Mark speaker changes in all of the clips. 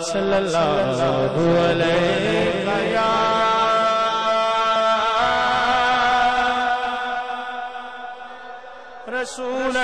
Speaker 1: صلی اللہ علیہ یا رسول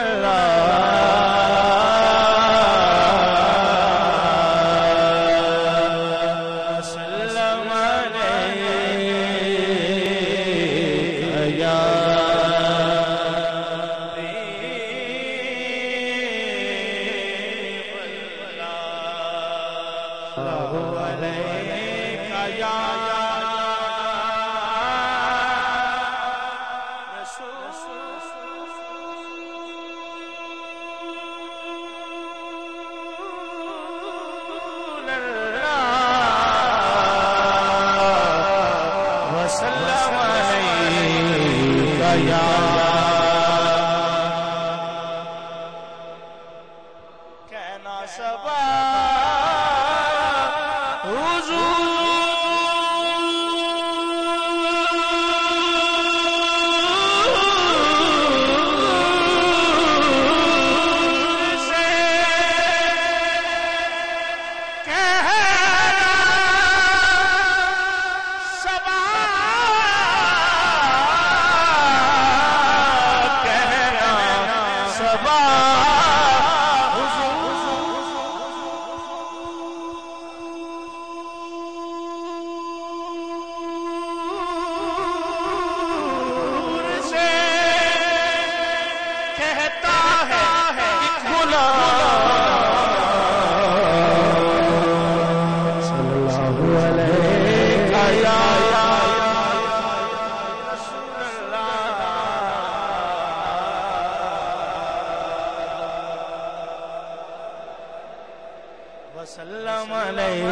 Speaker 1: وسلم علیہ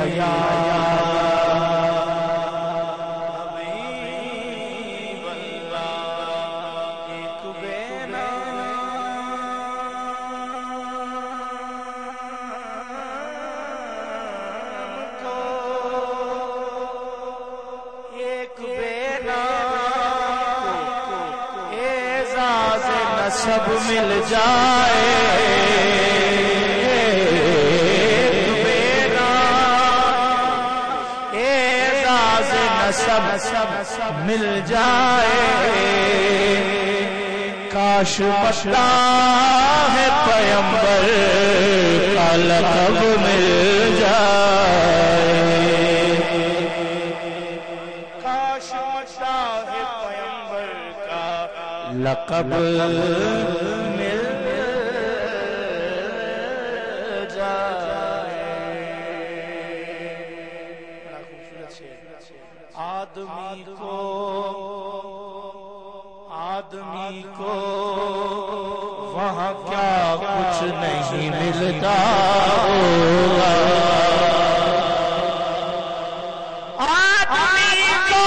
Speaker 1: یا حبیب اللہ ایک بے نام کو ایک بے نام اعزاز نسب مل جائے سب مل جائے کاش پتا ہے پیمبر کا لقب مل جائے کاش پتا ہے پیمبر کا لقب مل آدمی کو وہاں کیا کچھ نہیں ملتا ہوگا آدمی کو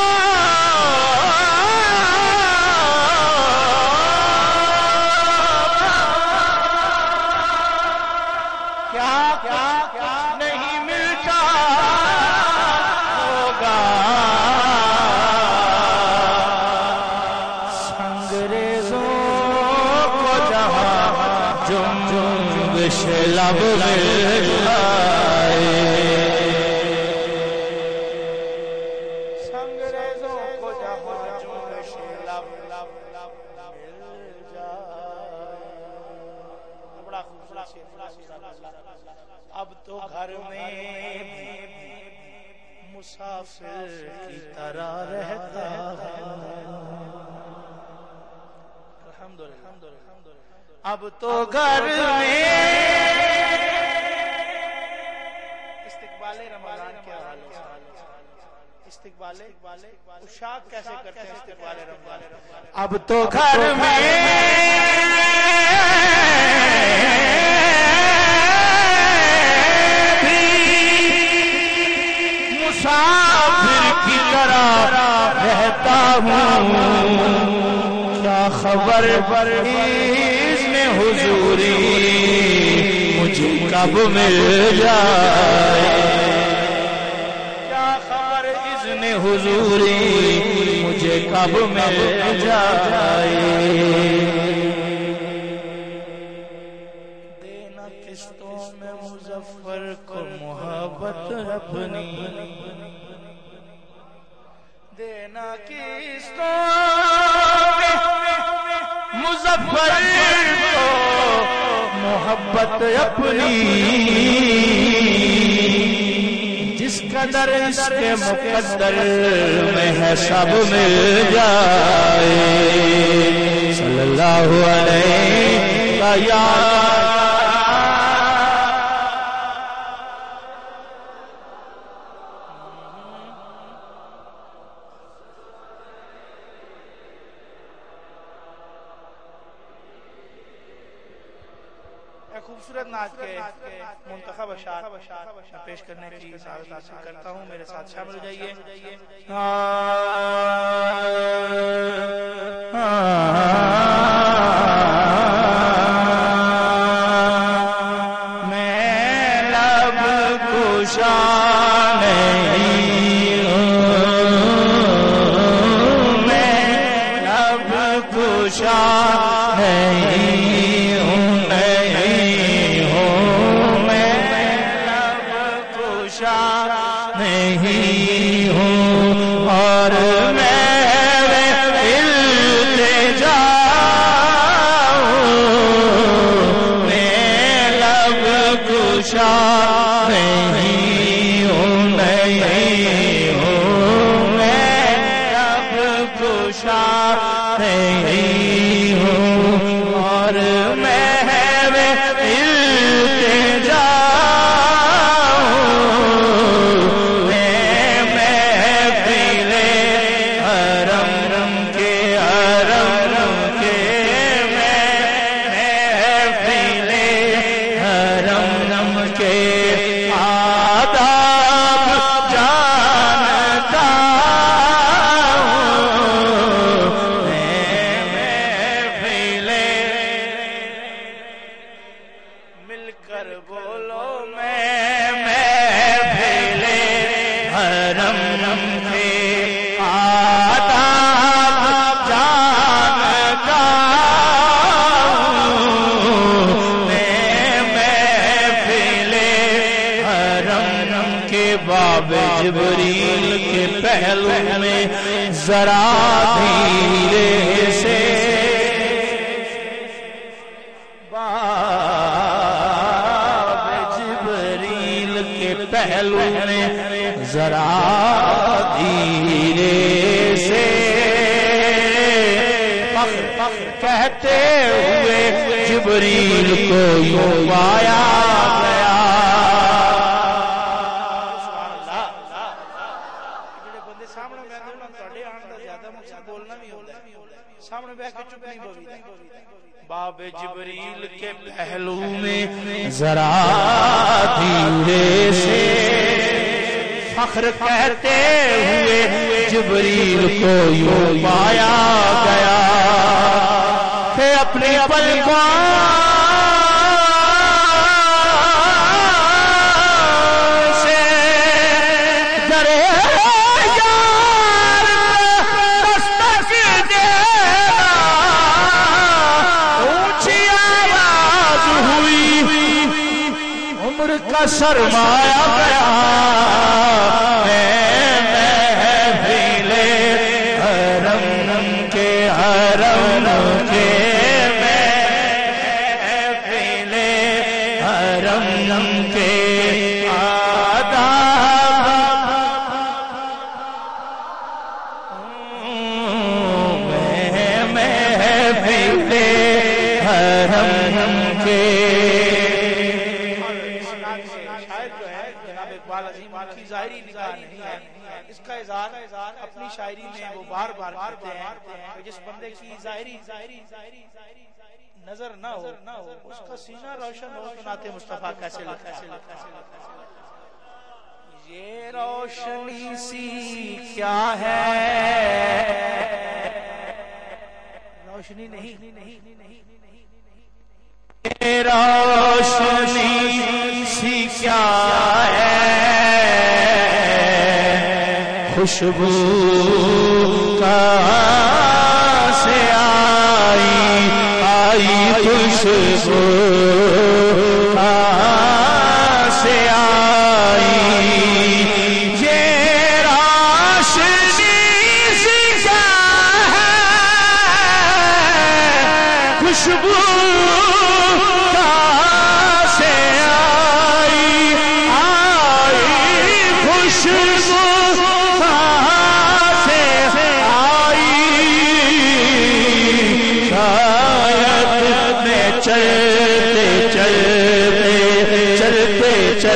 Speaker 1: کیا نہیں ملتا ہوگا لب مل جائے سنگریزوں کو جہاں جنبش لب مل جائے بڑا خوبصورت اب تو گھر میں مسافر کی طرح رہتا ہے اب تو گھر میں استقبال رمضان کیا حال ہے استقبال اشاق کیسے کرتے ہیں استقبال رمضان اب تو گھر میں بھی مسافر کی طرح رہتا ہوں کیا خبر حضوری مجھے کب مل جائے کیا خبر اذن حضوری مجھے کب مل جائے دینا قسطوں میں مظفر کو محبت اپنی دینا کس کو مظفر کو محبت اپنی جس قدر اس کے مقدر میں ہے سب مل جائے صلی اللہ علیہ وسلم خوبصورت نعت کے منتخب اشعار میں پیش کرنے کی سعادت حاصل کرتا ہوں میرے ساتھ شامل ہو جائیے میں لب کشا نہیں ہوں میں لب کشا نہیں نہیں ہوں اور میں التجا ہوں میں لب کشا نہیں ہوں نہیں ہوں میں لب کشا نہیں ہوں اور میں باب جبریل کے پہلو میں ذرا دھیرے سے باب جبریل کے پہلو میں ذرا دھیرے سے کہتے ہوئے جبریل کو یوں پایا گیا باب جبریل کے پہلو میں ذرا دھیرے سے فخر کہتے ہوئے جبریل کو یوں پایا گیا کہ اپنی پلکوں سے درے کا سرمایا گیا محفل حرم کے حرم کے محفل حرم کے آداب محفل حرم کے کی ظاہری نگاہ نہیں ہے اس کا اظہار اپنی شاعری میں وہ بار بار کرتے ہیں کہ جس بندے کی ظاہری نظر نہ ہو اس کا سینہ روشن ہو تو نعت مصطفیٰ کیسے لگتا ہے یہ روشنی سی کیا ہے روشنی نہیں روشنی سی کیا ہے خوشبو کہاں سے آئی خوشبو کہاں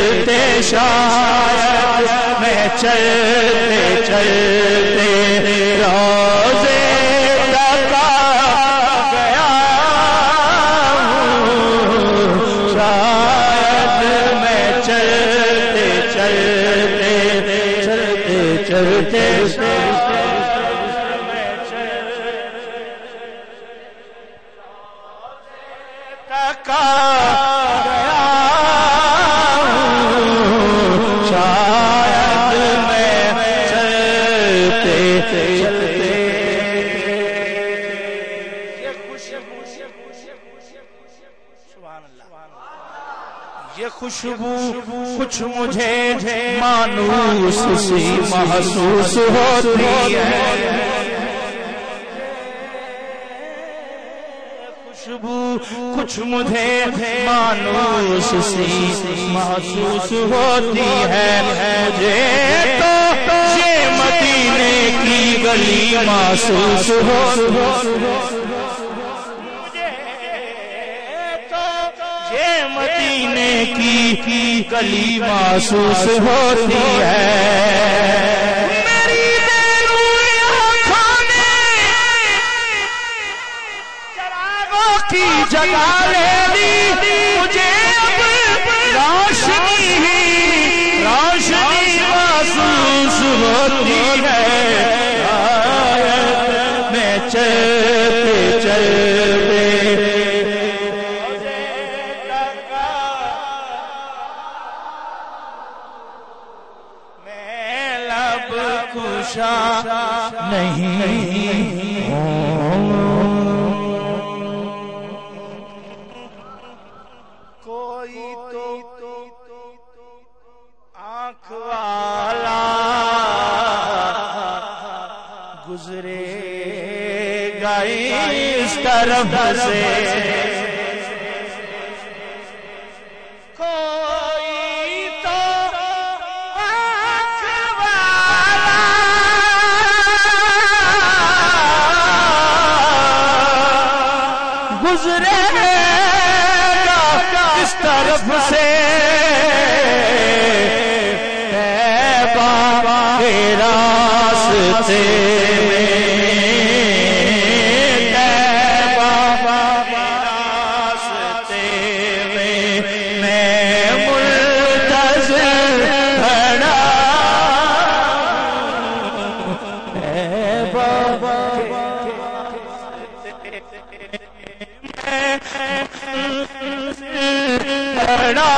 Speaker 2: چلتے شاید میں چلتے چلتے روزے تک آ گیا ہوں، شاید میں چلتے چلتے چلتے چلتے خوشبو کچھ مجھے مانوس سی محسوس ہوتی ہے، خوشبو کچھ مجھے مانوس سی محسوس ہوتی ہے، مجھے تو یہ مدینے کی گلی محسوس ہوتی، مدینے کی گلی محسوس ہوتی ہے، میری بیرونی آنکھوں نے چراغوں کی جگہ لے لی، مجھے اب روشنی محسوس ہوتی ہے، میں چلتے چلتے نہیں کوئی تو آنکھ والا گزرے گا اس طرف سے، گزرے گا اس طرف سے طیبہ کے راستے میں، طیبہ کے راستے میں میں منتظر کھڑا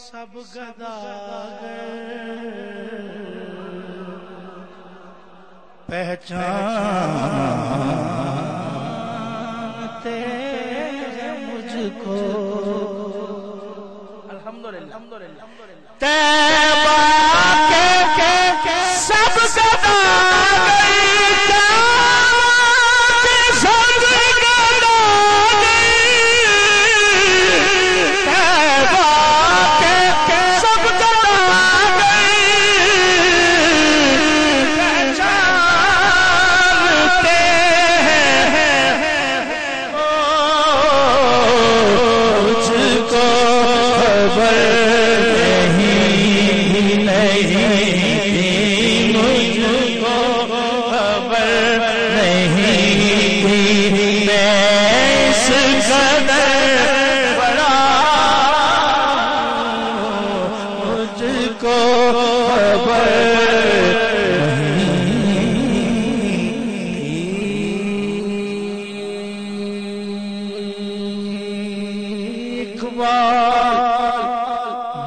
Speaker 2: سب گداگر پہچانتے ہیں مجھ کو، الحمدللہ طیبہ کے سب گداگر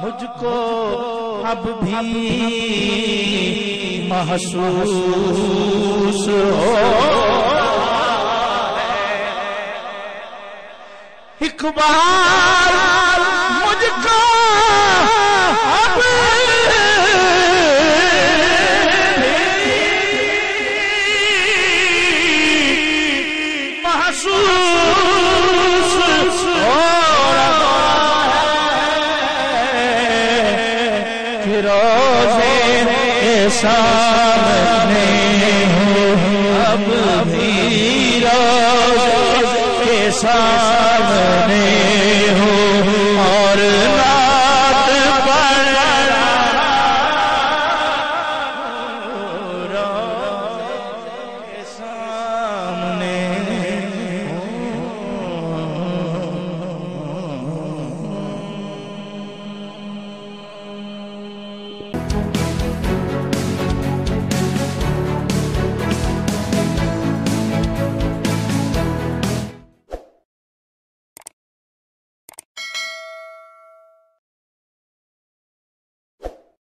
Speaker 2: مجھ کو اب بھی محسوس ہو اقبال مجھ روزے کے سامنے اب بھی روزے کے سامنے